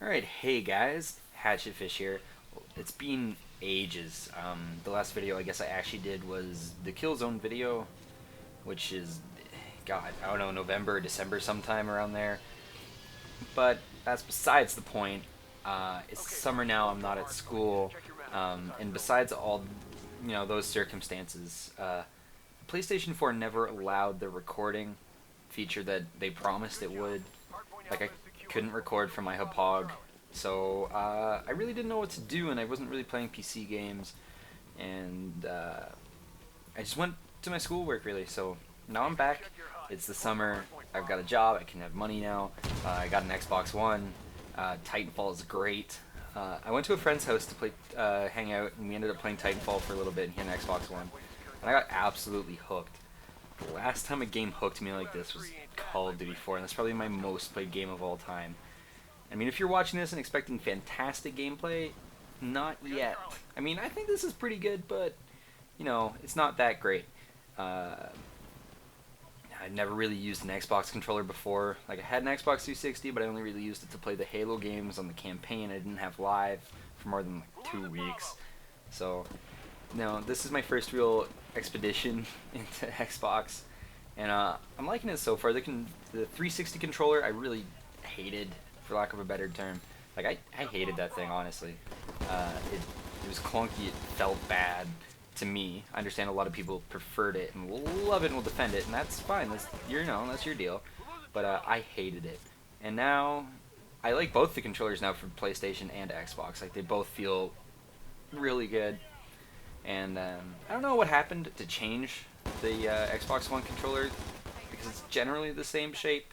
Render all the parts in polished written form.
Alright, hey guys, HatchetFish here. It's been ages. The last video I guess I actually did was the Killzone video, which is, God, I don't know, November, December sometime around there. But that's besides the point. It's summer now, I'm not at school, and besides all, those circumstances, PlayStation 4 never allowed the recording feature that they promised it would. Like, I couldn't record from my Hauppauge, so I really didn't know what to do, and I wasn't really playing PC games, and I just went to my schoolwork, really. So now I'm back. It's the summer. I've got a job. I can have money now. I got an Xbox One. Titanfall is great. I went to a friend's house to play, hang out, and we ended up playing Titanfall for a little bit, and he had an Xbox One, and I got absolutely hooked. The last time a game hooked me like this was Call of Duty 4, and that's probably my most played game of all time. I mean, if you're watching this and expecting fantastic gameplay, not yet. I mean, I think this is pretty good, but, it's not that great. I'd never really used an Xbox controller before. Like, I had an Xbox 360, but I only really used it to play the Halo games on the campaign. I didn't have live for more than like 2 weeks. So, no, this is my first real expedition into Xbox, and I'm liking it so far. The 360 controller I really hated, for lack of a better term. Like, I hated that thing, honestly. It was clunky, it felt bad to me. I understand a lot of people preferred it and will love it and will defend it, and that's fine. That's your deal. But I hated it. And now I like both the controllers now for PlayStation and Xbox. Like, they both feel really good. And I don't know what happened to change the Xbox One controller, because it's generally the same shape.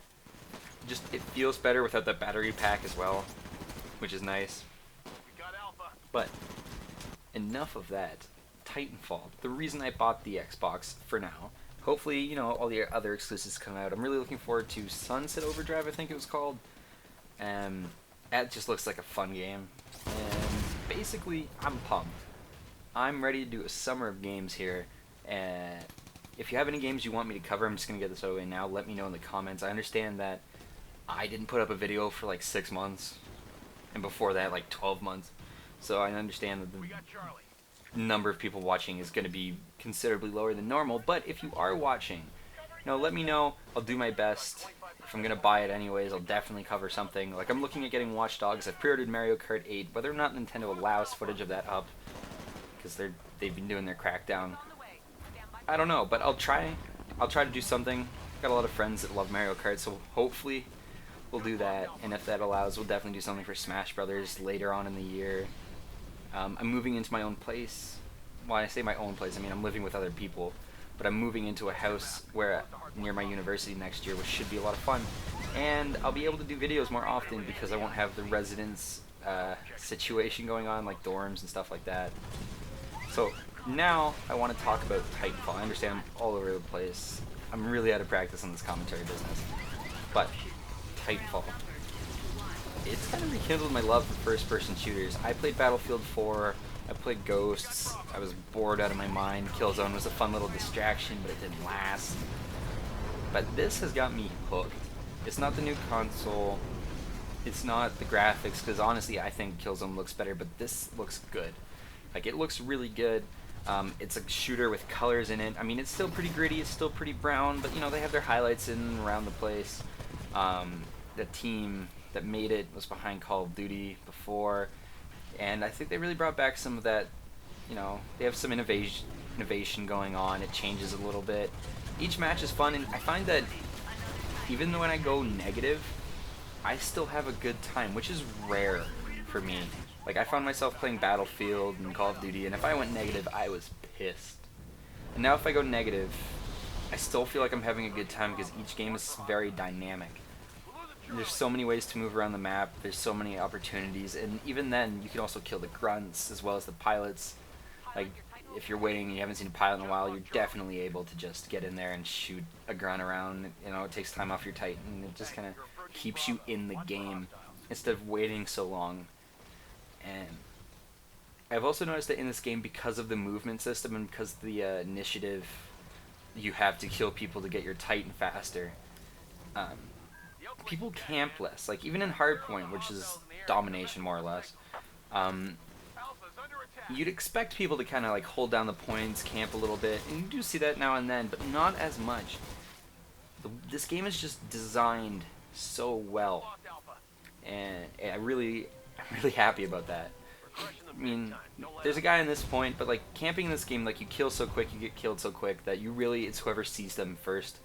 Just, it feels better without the battery pack as well, which is nice. But enough of that. Titanfall. The reason I bought the Xbox for now. Hopefully, all the other exclusives come out. I'm really looking forward to Sunset Overdrive, I think it was called. That just looks like a fun game. And basically, I'm pumped. I'm ready to do a summer of games here. If you have any games you want me to cover, I'm just going to get this over now. Let me know in the comments. I understand that I didn't put up a video for like 6 months, and before that like 12 months. So I understand that the number of people watching is going to be considerably lower than normal. But if you are watching, let me know. I'll do my best. If I'm going to buy it anyways, I'll definitely cover something. Like, I'm looking at getting Watch Dogs. I've pre-ordered Mario Kart 8. Whether or not Nintendo allows footage of that up, because they've been doing their crackdown, I don't know, but I'll try to do something. Got a lot of friends that love Mario Kart, so hopefully we'll do that. And if that allows, we'll definitely do something for Smash Brothers later on in the year. I'm moving into my own place. When I say my own place, I mean I'm living with other people, but I'm moving into a house near my university next year, which should be a lot of fun. And I'll be able to do videos more often because I won't have the residence situation going on, like dorms and stuff like that. So now I want to talk about Titanfall. I understand I'm all over the place. I'm really out of practice on this commentary business. But Titanfall. It's kind of rekindled my love for first-person shooters. I played Battlefield 4. I played Ghosts. I was bored out of my mind. Killzone was a fun little distraction, but it didn't last. But this has got me hooked. It's not the new console. It's not the graphics, because honestly I think Killzone looks better, but this looks good. Like, it looks really good. It's a shooter with colors in it. I mean, it's still pretty gritty, it's still pretty brown, but they have their highlights in and around the place. The team that made it was behind Call of Duty before, and I think they really brought back some of that. They have some innovation going on. It changes a little bit. Each match is fun, and I find that even when I go negative, I still have a good time, which is rare for me. Like, I found myself playing Battlefield and Call of Duty, and if I went negative, I was pissed. And now if I go negative, I still feel like I'm having a good time because each game is very dynamic. There's so many ways to move around the map, there's so many opportunities, and even then, you can also kill the grunts as well as the pilots. Like, if you're waiting and you haven't seen a pilot in a while, you're definitely able to just get in there and shoot a grunt around. It takes time off your Titan, it just kind of keeps you in the game instead of waiting so long. And I've also noticed that in this game, because of the movement system and because of the initiative you have to kill people to get your Titan faster, people camp less. Like even in Hardpoint, which is domination more or less, um, you'd expect people to kind of like hold down the points, camp a little bit, and you do see that now and then, but not as much. This game is just designed so well, and I'm really happy about that. I mean, there's a guy in this point, but like camping in this game, like you kill so quick, you get killed so quick that you really, it's whoever sees them first.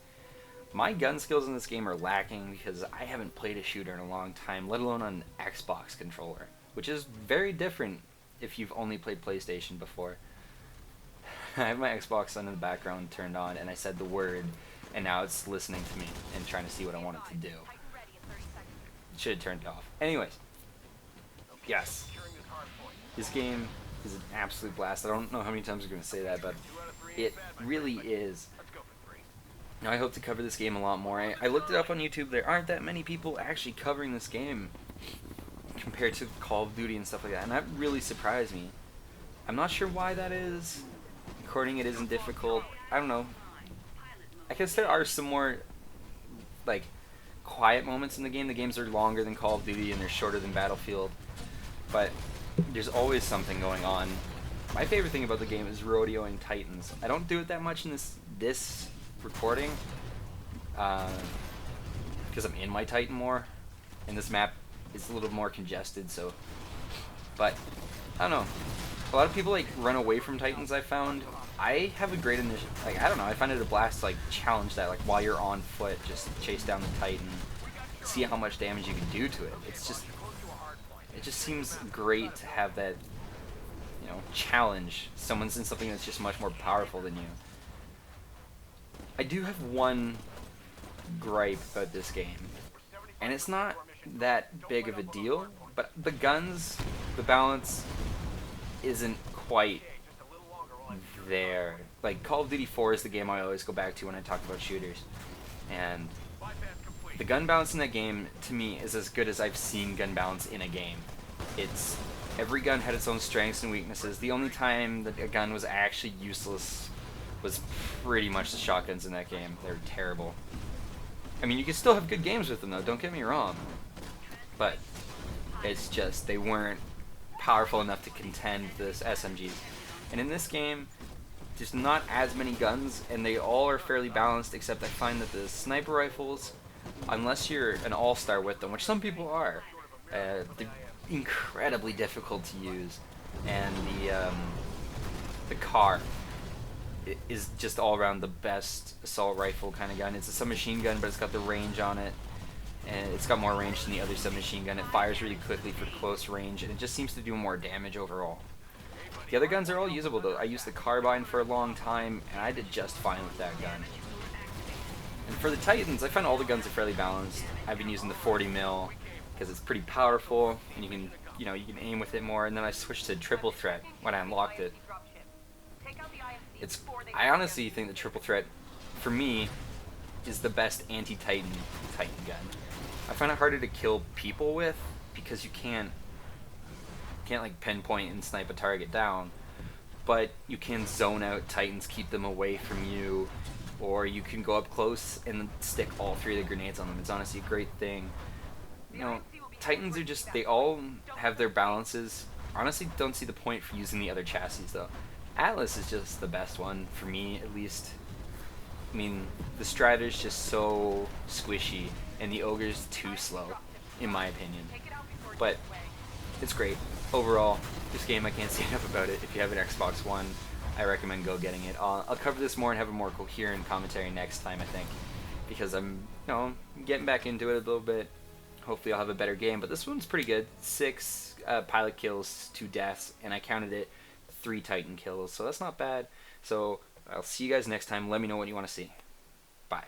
My gun skills in this game are lacking because I haven't played a shooter in a long time, let alone on an Xbox controller, which is very different if you've only played PlayStation before. I have my Xbox on in the background turned on, and I said the word, and now it's listening to me and trying to see what I want it to do. Should have turned it off. Anyways, yes, this game is an absolute blast. I don't know how many times I'm going to say that, but it really is. Now I hope to cover this game a lot more. I looked it up on YouTube. There aren't that many people actually covering this game compared to Call of Duty and stuff like that, and that really surprised me. I'm not sure why that is. Recording it isn't difficult. I don't know. I guess there are some more like quiet moments in the game. The games are longer than Call of Duty and they're shorter than Battlefield, but there's always something going on. My favorite thing about the game is rodeoing Titans. I don't do it that much in this recording because I'm in my Titan more, and this map is a little more congested. So, but I don't know. A lot of people like run away from Titans. I found I have a great initiative. Like I don't know. I find it a blast to like challenge that. Like while you're on foot, just chase down the Titan, see how much damage you can do to it. It just seems great to have that, you know, challenge. Someone's in something that's just much more powerful than you. I do have one gripe about this game, and it's not that big of a deal, but the guns, the balance isn't quite there. Like Call of Duty 4 is the game I always go back to when I talk about shooters, and the gun balance in that game to me is as good as I've seen gun balance in a game. It's every gun had its own strengths and weaknesses. The only time that a gun was actually useless was pretty much the shotguns in that game. They're terrible. I mean, you can still have good games with them though, don't get me wrong, but it's just they weren't powerful enough to contend this SMGs. And in this game, there's not as many guns, and they all are fairly balanced, except I find that the sniper rifles, unless you're an all-star with them, which some people are, they're incredibly difficult to use. And the car is just all around the best assault rifle kind of gun. It's a submachine gun, but it's got the range on it, and it's got more range than the other submachine gun. It fires really quickly for close range, and it just seems to do more damage overall. The other guns are all usable though. I used the carbine for a long time, and I did just fine with that gun. And for the Titans, I find all the guns are fairly balanced. I've been using the 40 mil because it's pretty powerful, and you can aim with it more. And then I switched to triple threat when I unlocked it. I honestly think the triple threat, for me, is the best anti-Titan gun. I find it harder to kill people with because you can't like pinpoint and snipe a target down, but you can zone out Titans, keep them away from you, or you can go up close and stick all three of the grenades on them. It's honestly a great thing. You know, Titans are just, they all have their balances. Honestly, don't see the point for using the other chassis though. Atlas is just the best one, for me at least. I mean, the Strider's just so squishy, and the Ogre's too slow, in my opinion. But it's great. Overall, this game, I can't say enough about it. If you have an Xbox One, I recommend go getting it. I'll cover this more and have a more coherent commentary next time, I think, because I'm, getting back into it a little bit. Hopefully I'll have a better game, but this one's pretty good. 6 pilot kills, 2 deaths, and I counted it 3 Titan kills, so that's not bad. So I'll see you guys next time. Let me know what you want to see. Bye.